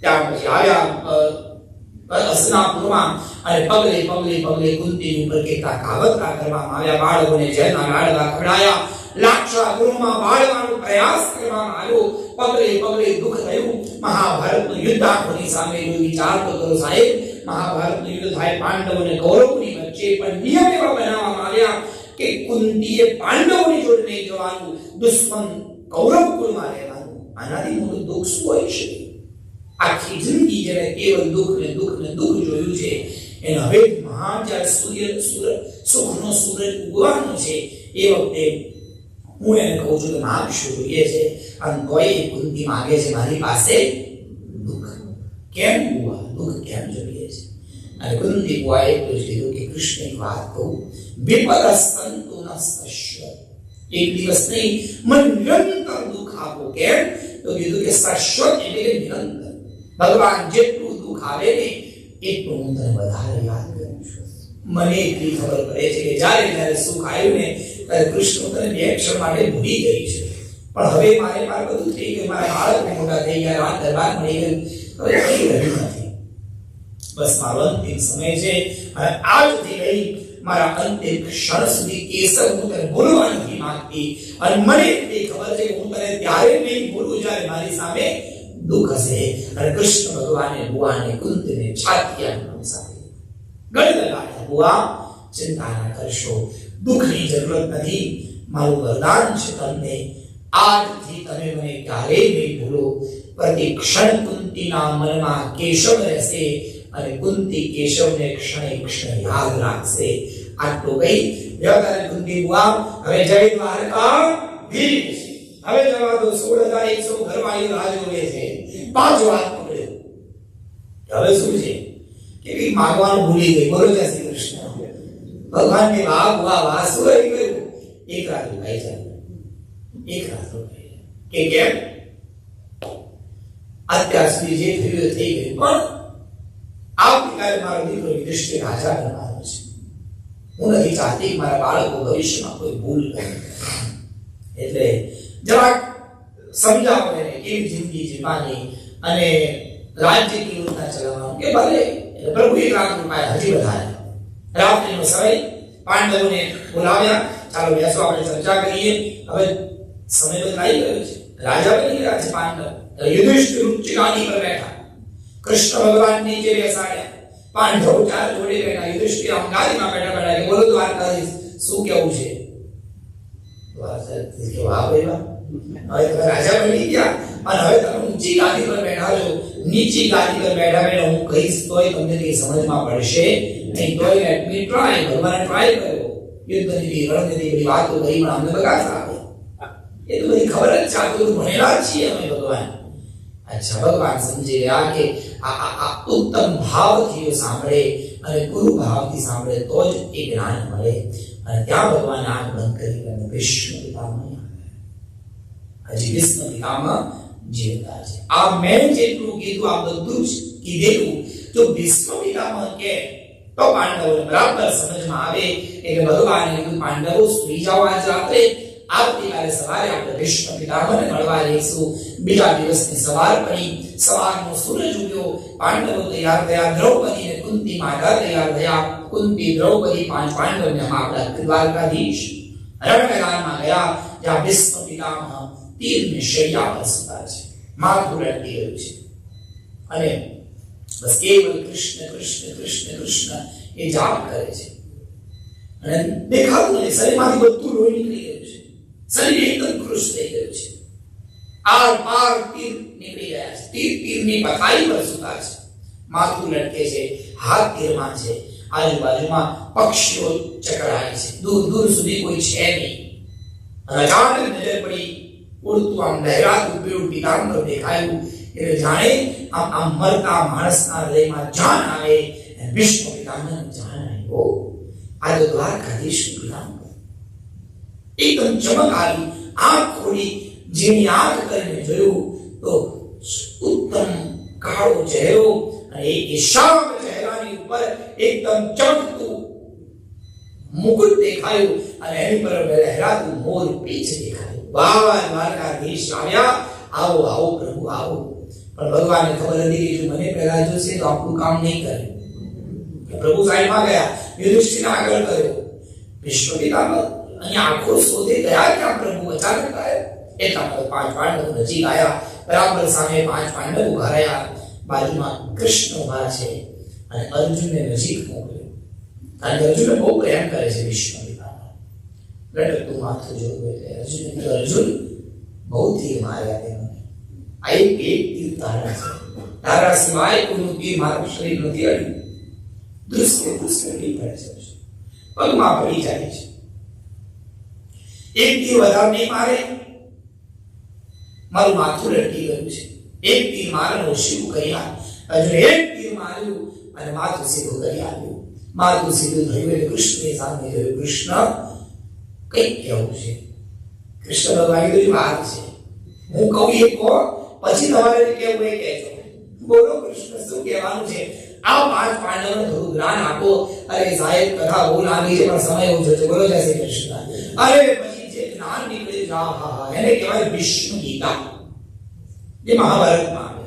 ત્યાર પછી આવ્યા હસ્તિનાપુરમાં અને પગલે પગલે પગલે કુંતી ઉપર કેટલા કાવતરા કરવામાં આવ્યા. બાળકોને જેલના લાડવા ખવડાયા, લાક્ષા ગૃહમાં બાળવાનો પ્રયાસ કરવામાં આવ્યો. પગલે પગલે દુઃખ થયું. મહાભારતનું યુદ્ધ આંખોની સામે જો વિચાર તો કરો સાહેબ, મહાભારતનું યુદ્ધ થાય પાંડવો અને કૌરવોની વચ્ચે, પણ નિયમ એવા બનાવવામાં આવ્યા કે કુંતીએ પાંડવોની જોડે નહીં જવાનું, દુશ્મન કૌરવ કુળમાં રહેવાનું. આનાથી મોટું દુઃખ શું હોઈ શકે? આખી જિંદગી જેને કેવલ દુઃખ ને દુઃખ ને દુઃખ જોયું છે, એને હવે મહાન જ્યારે સુખનો સૂરજ ઉગવાનો છે એ વખતે હું એને કહું છું કે માગ શું જોઈએ છે, અને તોય કુંતી માગે છે મારી પાસે દુઃખ. કેમ બુઆ દુઃખ કેમ જોઈએ છે? અને કુંતી બુઆએ એટલું જ કીધું કે કૃષ્ણની વાત કહું, વિપદસ્તંતુ નસ્તશ્ય, એક દિવસ નહીં મને નિરંતર દુઃખ આપો. કેમ? તો કીધું કે શાશ્વત એટલે કે નિરંતર. ભગવાન જેટલું દુઃખ આવે ને એટલું હું તને વધારે યાદ કરું છું. મને એટલી ખબર પડે છે કે જ્યારે જ્યારે સુખ આવ્યું ને ત્યારે કૃષ્ણ તને બે ક્ષણ માટે ભૂલી ગઈ છે, પણ હવે મારે બધું થઈ ગયું, મારા બાળકો મોટા થઈ ગયા, રાત દરબાર મળી ગયું, હવે કઈ રહ્યું નથી. બસ મારો અંતિમ સમય છે, અને આજથી લઈ મારા અંતિમ ક્ષણ સુધી કેસર હું તને ભૂલવા નથી માંગતી. અને મને એટલી ખબર છે કે હું તને ત્યારે નહીં ભૂલું જ્યારે મારી સામે દુઃખ હશે. અને કૃષ્ણ ભગવાને બુઆને કુંતીને છાતીયા સાથે ગળ લગાડ્યા. બુઆ ચિંતા ના કરશો, દુઃખની જરૂરત નથી. મારું વરદાન છે તમને, આજથી તમે મને ક્યારેય નહીં ભૂલો. પ્રતિ ક્ષણ કુંતીના મનમાં કેશવ રહેશે, અને કુંતી કેશવને ક્ષણે ક્ષણે યાદ રાખશે. આટલું કહી જતા કુંતી બુઆ હવે જય દ્વારકા ધીશ. હવે જવા દો, 16,100 ઘરવાળી રાહ જોવે છે. 5 વાત પકડ્યો. હવે શું છે કે કઈ માગવાનું ભૂલી ગઈ. બોલો જય શ્રી કૃષ્ણ. ભગવાનને વાહ શું રહી ગયું? એક રાત રોકાઈ જાય, એક રાત રોકાઈ જાય. કે કેમ? અત્યાર સુધી જે થયું થઈ ગયું, પણ આવતીકાલે મારો દીકરો યુધિષ્ઠિર રાજા બનવાનો છે. હું નથી ચાહતી કે મારા બાળકો ભવિષ્યમાં કોઈ ભૂલ કરે. એટલે જરાક સમજાવો એને કેવી જિંદગી જીવવાની અને રાજ્ય કેવી રીતના ચલાવવાનું. કે ભલે પ્રભુ એક રાત રોકાયા, હજી વધારે રાત્રિનો સમય. પાંડવોને બોલાવ્યા, ચાલો બેસો આપણે ચર્ચા કરીએ. હવે સમય બદલાઈ ગયો છે, રાજા બની ગયા છે પાંડવ. યુધિષ્ઠિર ઉચ્ચ ગાદી પર બેઠા, કૃષ્ણ ભગવાન નીચે બેસાડ્યા, પાંડવો ચાર જોડે બેઠા. યુધિષ્ઠિર આમ ગાદીમાં બેઠા બેઠા કે બોલો દ્વારકાધીશ શું કેવું છે? હવે તમે રાજા બની ગયા અને હવે તમે ઊંચી ગાદી પર બેઠા છો. નીચી ગાદી પર બેઠા બેઠા હું કહીશ તોય તમને કઈ સમજમાં પડશે નહીં. તોય લેટ ટ્રાય. ભગવાને ટ્રાય કર્યો, યુદ્ધની રણનીતિ બધી વાતો કરી, પણ અમને બગાસ આવે. એ તો બધી ખબર જ છે, આ તો ભણેલા છીએ અમે ભગવાન. અચ્છા, ભગવાન સમજી ગયા કે આ ઉત્તમ ભાવથી સાંભળે અને ગુરુ ભાવથી સાંભળે તો જ એ જ્ઞાન મળે. અને ત્યાં ભગવાન આંખ બંધ કરી અને ભીષ્મ પિતામહ હજી ભીષ્મ પિતામહ જીવતા છે. આ મેં જેટલું કીધું આ બધું જ કીધેલું જો ભીષ્મ પિતામહ કે તો પાંડવોને બરાબર સમજમાં આવે. એટલે ભગવાને કીધું પાંડવો સુઈ જાઓ આજ રાત્રે, આવતીકાલે સવારે આપણે ભીષ્મ પિતામહને મળવા જઈશું. બીજા દિવસની સવાર પડી, સવારનો સૂરજ ઉગ્યો, પાંડવો તૈયાર થયા, દ્રૌપદી અને કુંતી માતા તૈયાર થયા. કુંતી દ્રૌપદી પાંડવોને આપણા દ્વારકાધીશ રણમેદાનમાં ગયા, જ્યાં ભીષ્મ પિતામહ તીરની શૈયા પર સૂતા છે, માથું લટકી ગયું છે, અને બસ કેવલ કૃષ્ણ કૃષ્ણ કૃષ્ણ કૃષ્ણ એ જાપ કરે છે. અને દેખાતું નથી, શરીરમાંથી બધું લોહી નીકળી ગયું છે, શરીર એકદમ ખુશ થઈ ગયું છે. આર પાર તીર નીકળી ગયા છે, તીરની પથારી પર સૂતા છે, માથું લટકે છે, હાથ તીરમાં છે, આજુબાજુમાં પક્ષીઓ ચકરાય છે, દૂર દૂર સુધી કોઈ છે નહીં. અચાનક નજર પડી, ઉડતું આમ લહેરાતું પીળું પીતાંબર દેખાયું. એટલે જાણે આમ મરતા માણસના હૃદયમાં જાન આવે. ભીષ્મ પિતામહને જાણ આવ્યો, આ તો દ્વારકાધીશ પિતાંબર. એકદમ ચમક આવી, આંખ ખોલી, જેની આંખ કરીને જોયું તો ઉત્તમ કાળો ચહેરો, અને એ શામ ચહેરાની ઉપર એકદમ ચમકતું મુકુટ દેખાયું, અને એની પર લહેરાતું મોર પીછ દેખાયું. વાહ દ્વારકાધીશ આવ્યા, આવો આવો પ્રભુ આવો. પણ ભગવાનને ખબર હતી કે જો મને પહેલા જોશે તો આપણું કામ નહીં કરે. પ્રભુ સાઈડમાં ગયા, યુધિષ્ઠિરને આગળ કર્યો. ભીષ્મ પિતામહ અહીંયા આંખો શોધે ગયા ક્યાં પ્રભુ અચાનક આવ્યા. એટલામાં પાંચ પાંડવો નજીક આવ્યા. બરાબર સામે પાંચ પાંડવો ઉભા રહ્યા. બાજુમાં કૃષ્ણ ઉભા છે અને અર્જુનને નજીક મોકલ્યો. કારણ કે અર્જુનને બહુ પ્રેમ કરે છે ભીષ્મ પિતામહ. લટકતું માથું જોયું એટલે અર્જુન બહુ તીર માર્યા તેમને. આ એક તીર તારા છે, તારા સિવાય કોઈનું તીર મારું શરીર નથી અડ્યું. દૃશ્ય પડે છે, પગમાં પડી જાય છે. એક તીર વધારે નહીં મારે, મારું માથું લટકી ગયું છે. એક તીર મારનો શિવ કરી આપ્યું. હજુ એક તીર માર્યું અને માથું સીધું કરી આપ્યું. માથું સીધું થયું એટલે કૃષ્ણની સામે જોયું. કૃષ્ણ કઈક કેવું છે. કૃષ્ણ ભગવાન કીધું વાત છે, હું કહું એ કહો, પછી તમારે કેવું એ કહેજો. બોલો કૃષ્ણ શું કહેવાનું છે. આ પાંચ પાંડવોને થોડું જ્ઞાન આપો. અરે સાહેબ કથા બહુ લાંબી છે પણ સમય ઓછો છે. બોલો જય શ્રી કૃષ્ણ. અરે પછી જે જ્ઞાન નીકળે એને કહેવાય વિષ્ણુ ગીતા, જે મહાભારતમાં આવે.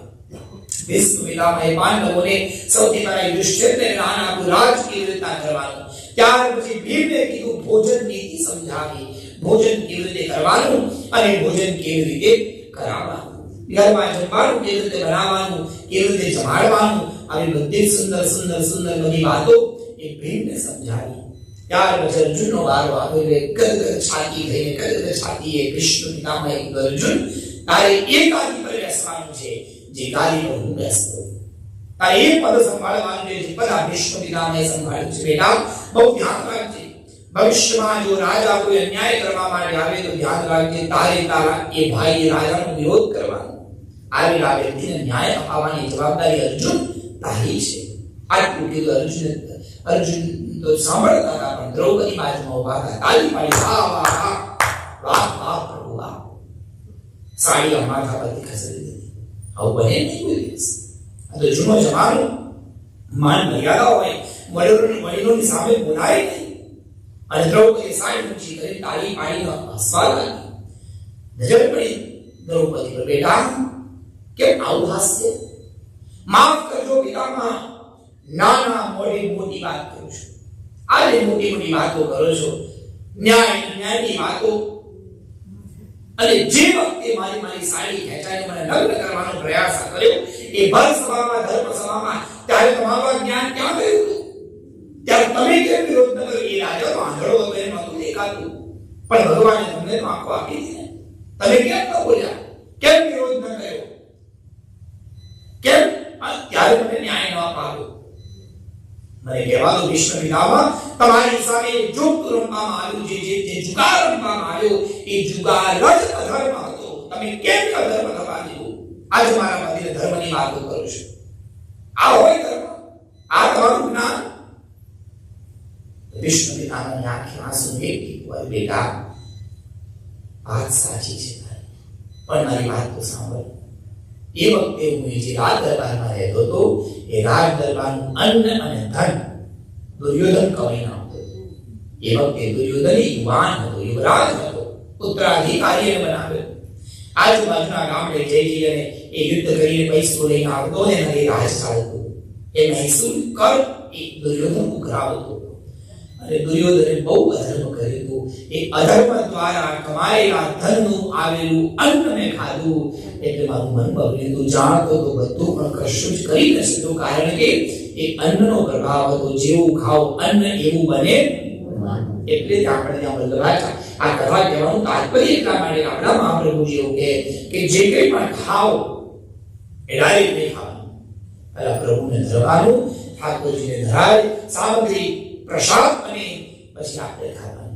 વિષ્ણુ ગીતામાં પાંડવોને સૌથી પહેલા યુધિષ્ઠિરને જ્ઞાન આપ્યું રાજ કેવી રીતના કરવાનું. ત્યાર પછી ભીમને કીધું ભોજન નીતિ સમજાવી, ભોજન કેવી રીતે કરવાનું અને ભોજન કેવી રીતે કરાવવાનું, ઘરમાં જમવાનું કેવી રીતે બનાવવાનું, કેવી રીતે જમાડવાનું, આવી બધી સુંદર સુંદર સુંદર બધી વાતો એ ભીમને સમજાવી. ત્યાર પછી અર્જુનનો વારો આવ્યો એટલે ગદગદ છાતી થઈને ગદગદ છાતીએ કૃષ્ણ પિતામહે કીધું અર્જુન તારે એ ગાદી પર બેસવાનું છે જે ગાદી પર હું બેસતો. તારે એ પદ સંભાળવાનું છે જે પદ આ ભીષ્મ પિતામહે સંભાળ્યું છે. બેટા બહુ ધ્યાન રાખજે. ભવિષ્યમાં જો રાજા કોઈ અન્યાય કરવા માટે આવે તો ધ્યાન રાખજે તારે તારા એ ભાઈ રાજાનો વિરોધ કરવાનો. આવેલા વ્યક્તિને ન્યાય અપાવવાની જવાબદારી અર્જુન તારી છે. આટલું કીધું અર્જુન તો સાંભળતા હતા પણ દ્રૌપદી બાજુમાં ઉભા હતા. તાળી પાડી વાહ વાહ વાહ વાહ વાહ પ્રભુ વાહ. સાડી માથા પરથી ખસેડી દીધી. આવું બને નહીં કોઈ દિવસ. આ તો જૂનો જમાનો, માન મર્યાદા હોય, વડીલોની સામે બોલાય નહીં. અને દ્રૌપદી સાડી ઊંચી કરી તાળી પાડીને હસવા લાગી. નજર પડી દ્રૌપદી પર. બેટા કેમ આવું હાસ્ય? માફ કરજો પિતામહ, નાના મોટી મોટી વાત કરું છું. આજે મોટી મોટી વાતો કરો છો, ન્યાયની વાતો. અને જે વખતે મારી સાડી ખેંચાઈને મને લગ્ન કરવાનો પ્રયાસ કર્યો એ ભર સભામાં ધર્મ સભામાં, ત્યારે તમારું જ્ઞાન ક્યાં ગયું હતું? ત્યારે તમે કેમ વિરોધ ન કર્યો? એ રાજા તો આંધળો હતો એમ નહોતું દેખાતું, પણ ભગવાને તમને તો આંખો આપી દીધી. તમે કેમ ન બોલ્યા? કેમ વિરોધ ન કર્યો? કેમ ત્યારે મને ન્યાય ન અપાવ્યો? મને કહેવા દો ભીષ્મ પિતામહ, તમારી સામે જુગ રમવામાં આવ્યું, જે જુગાર રમવામાં આવ્યો એ જુગાર જ અધર્મ હતો. તમે કેમ અધર્મ થવા દીધું? આજે મારા પતિને ધર્મની વાતો કરો છો. આ હોય ધર્મ? આ તમારું જ્ઞાન? ભીષ્મ પિતામહની આંખે આંસુ નીકળી. બેટા વાત સાચી છે પણ મારી વાત તો સાંભળ. એ વખતે હું જે રાજ દરબારમાં રહેતો હતો એ રાજ દરબારનું અન્ન અને ધન દુર્યોધન કમાઈને આવતો હતો. એ વખતે દુર્યોધન યુવાન હતો, યુવરાજ હતો, ઉત્તરાધિકારીએ બનાવ્યો. આજુબાજુના ગામડે જઈ અને એ યુદ્ધ કરીને પૈસો લઈને આવતો ને એ રાજ ચાલતું. એ મહેસૂલ કર એ દુર્યોધન ઉઘરાવતો. અને દુર્યોધને બહુ અધર્મ કર્યું હતું. એ અધર્મ દ્વારા કમાયેલા ધનનું આવેલું અન્ન મેં ખાધું એટલે મારું મન બગડ્યું. જાણતો તો બધું પણ કશું જ કરી ન શકતો, કારણ કે એ અન્નનો પ્રભાવ હતો. જેવું ખાઓ અન્ન એવું બને. એટલે જ આપણે ત્યાં વલ્લભાચાર્ય આ કથા કહેવાનું તાત્પર્ય એટલા માટે આપણા મહાપ્રભુજીઓ કે જે કંઈ પણ ખાઓ એ ડાયરેક્ટ નહીં ખાવાનું. પહેલા પ્રભુને ધરવાનું, ઠાકોરજીને ધરાય, સામગ્રી પ્રસાદ અને પછી આપણે ખાવાનું.